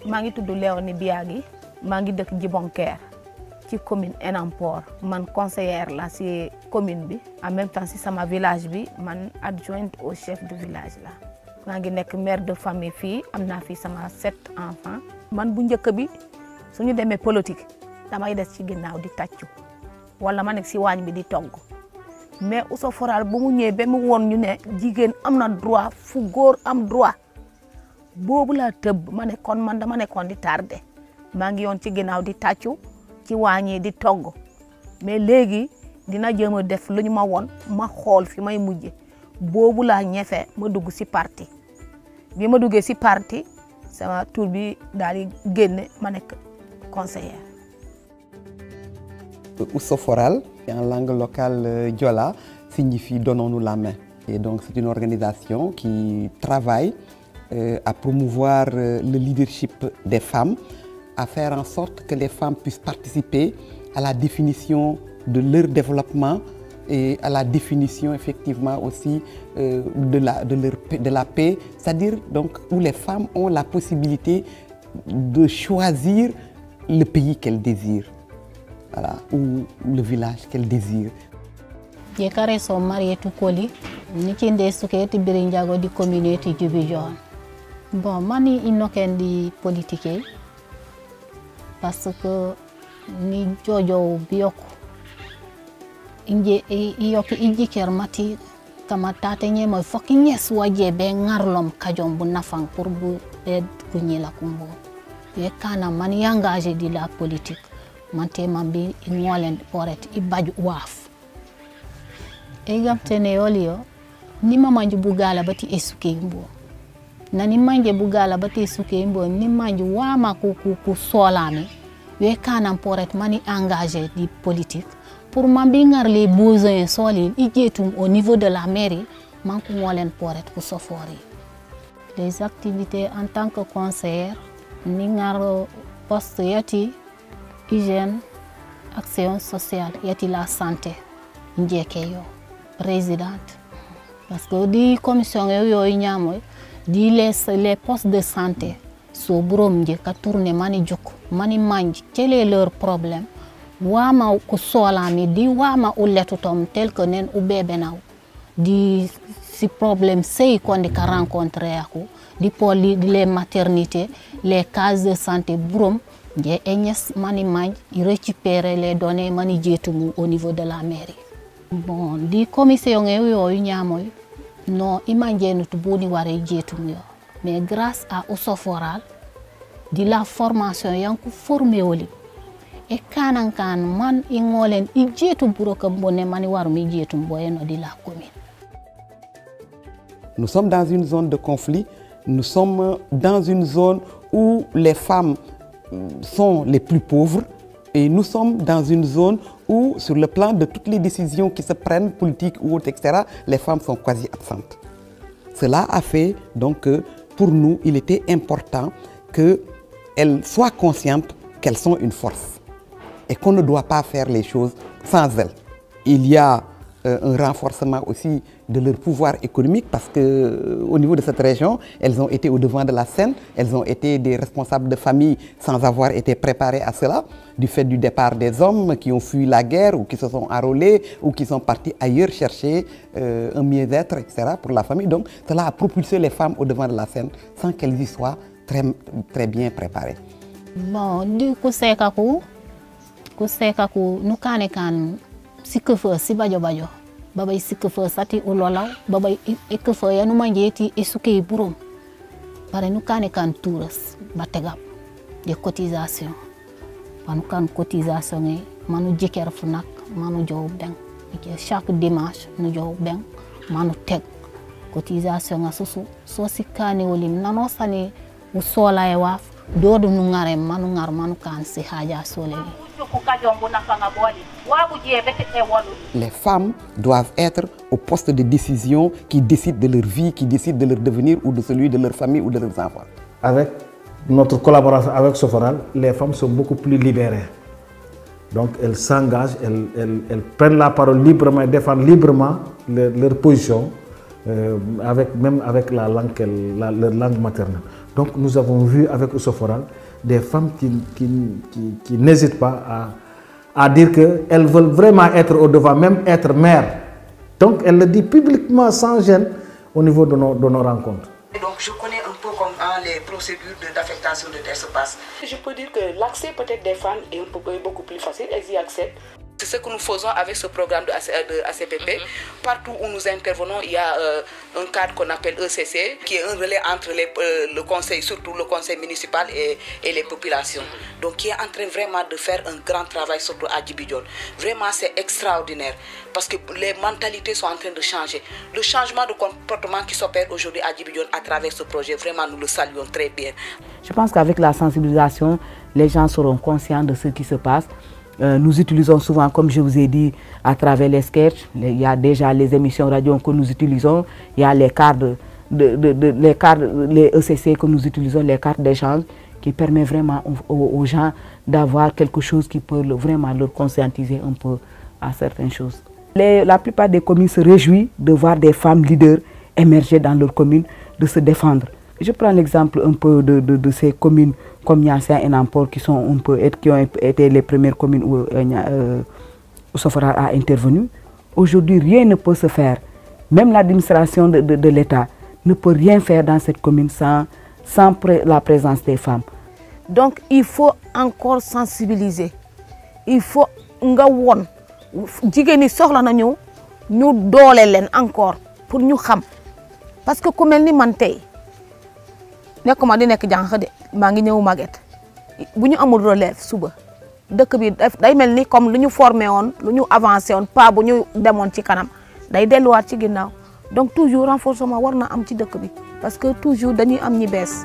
maa ngi tudd Léonie Biagui maa ngi dëkk Djibonker ci commune Enampor man conseillère la ci commune bi en même temps ci sama village bi man adjointe au chef de village la maa ngi nekk mère de famille fii am naa fii sama 7 enfants man bu njëkk bi suñu demee politique damay des ci ginnaaw di tàccu wala ma nekk ci waañ bi di togg mais Ousso Foral bu mu ñëwee ba mu woon ñu ne jigéen am na droit fu góor am droit boobu laa tëb ma ne kon man dama nekkoon di tardé maa ngi yoon ci ginnaaw di tàccu ci waañi di togg mais léegi dina jéem a def lu ñu ma woon ma xool fi may mujje boobu laa ñefe ma dugg ci parti bi ma duggee ci parti sama tur bi daal di génne ma nekk conseillère. Ousso Foral, en langue locale Diola, signifie donnons-nous la main. Et donc c'est une organisation qui travaille à promouvoir le leadership des femmes, à faire en sorte que les femmes puissent participer à la définition de leur développement et à la définition effectivement aussi de la paix, c'est-à-dire donc où les femmes ont la possibilité de choisir le pays qu'elles désirent, voilà, ou le village qu'elles désirent. Jekare so Marietou Koli, ni kinde suketi birinjago di communauté Djibijon. Bon, mani innoken di politique parce que ni jojo biyoko inje iyoki injiker mati kama tate nyema foki nyes waje be ngarlom kajom bu nafang pour bu ed kunyila kumbo ye kana man engagé di la politique mante mambi ingolen poret ibaju waf e gamtene yolio ni mamanju bugala bati esuke mbo na ni manje bugala bati esuke mbo ni manju wama ku solami ye kana poret mani engagé di politique pour m'embingar les besoins solides au niveau de la mairie, manque molen pour être sofori. Les activités en tant que conseillère, ningar poste yati hygiène, action sociale, yati la santé, ndjekeyo présidente. Parce que di commission yo ñamoy di les postes de santé so brom nje ka tourner mani joko, mani manji, quel est leur problème? Wama ko solami di wama uletutom tel que nen ubebenaw di si problème sey konde ka rencontrer ako di poli les maternités les cases de santé brom je egnes mani manj i récupérer les données mani jetumu au niveau de la mairie. Bon di commission yo ñamoy no imangenu to boni ware jetumu yo mais grâce à Ousso Foral di la formation yanku formé woli e kanan kan man ingolen ijetum pour que bonne mani waru mi jetum boyeno di la commune. Nous sommes dans une zone de conflit, nous sommes dans une zone où les femmes sont les plus pauvres et nous sommes dans une zone où sur le plan de toutes les décisions qui se prennent, politiques ou autres, etc., les femmes sont quasi absentes. Cela a fait donc que pour nous, il était important qu'elles soient conscientes qu'elles sont une force et qu'on ne doit pas faire les choses sans elles. Il y a un renforcement aussi de leur pouvoir économique parce qu'au niveau de cette région, elles ont été au devant de la scène, elles ont été des responsables de famille sans avoir été préparées à cela, du fait du départ des hommes qui ont fui la guerre ou qui se sont enrôlés ou qui sont partis ailleurs chercher un mieux-être, etc. pour la famille. Donc cela a propulsé les femmes au devant de la scène sans qu'elles y soient très bien préparées. Bon, du coup, c'est Kusekaku nukane kan sikefo si bajo babay sikefo sati ulolaw babay ikefo ya numangeti esuke burum pare nukane kan tours bategap de cotisation panu kan cotisation e manu jeker funak manu jow ben chaque dimanche nu jow ben manu tek cotisation asusu so sikane wolim nano sani usola e waf dodu nu ngare manu ngar manu kan si haja sole. Les femmes doivent être au poste de décision qui décident de leur vie, qui décident de leur devenir ou de celui de leur famille ou de leurs enfants. Avec notre collaboration avec Ousso Foral, les femmes sont beaucoup plus libérées. Donc elles s'engagent, elles prennent la parole librement et défendent librement leur position, même avec la langue, leur langue maternelle. Donc nous avons vu avec Ousoforal des femmes qui n'hésitent pas à dire qu'elles veulent vraiment être au devant, même être mère. Donc elles le disent publiquement sans gêne au niveau de nos rencontres. Donc je connais un peu comment les procédures d'affectation de terre se passent. Je peux dire que l'accès peut-être des femmes est beaucoup plus facile, elles y accèdent. C'est ce que nous faisons avec ce programme de ACPP. Partout où nous intervenons, il y a un cadre qu'on appelle ECC, qui est un relais entre le conseil, surtout le conseil municipal et les populations. Donc qui est en train vraiment de faire un grand travail, surtout à Djibidione. Vraiment c'est extraordinaire, parce que les mentalités sont en train de changer. Le changement de comportement qui s'opère aujourd'hui à Djibidione à travers ce projet, vraiment nous le saluons très bien. Je pense qu'avec la sensibilisation, les gens seront conscients de ce qui se passe. Nous utilisons souvent, comme je vous ai dit, à travers les sketchs. Il y a déjà les émissions radio que nous utilisons. Il y a les cartes, les ECC que nous utilisons, les cartes d'échange, qui permettent vraiment aux gens d'avoir quelque chose qui peut vraiment leur conscientiser un peu à certaines choses. La plupart des communes se réjouissent de voir des femmes leaders émerger dans leur commune, de se défendre. Je prends l'exemple un peu de ces communes comme Niassène et Nampor qui ont été les premières communes où Ousoforal a intervenu. Aujourd'hui, rien ne peut se faire. Même l'administration de l'État ne peut rien faire dans cette commune sans la présence des femmes. Donc il faut encore sensibiliser. Il faut nga won jigéen ñi soxla nañu ñu doole leen encore pour ñu xam, parce que ku mel ni man tey nekkuma di nekk jànq de maa ngi ñëw màgget bu ñu amul relève suba dëkk bi day mel ni comme lu ñu formé woon lu ñu avancé woon pas bu ñu demoon ci kanam day delluwaat ci ginnaaw. Donc toujours renforcement war na am ci dëkk bi parce que toujours dañuy am ñi bees.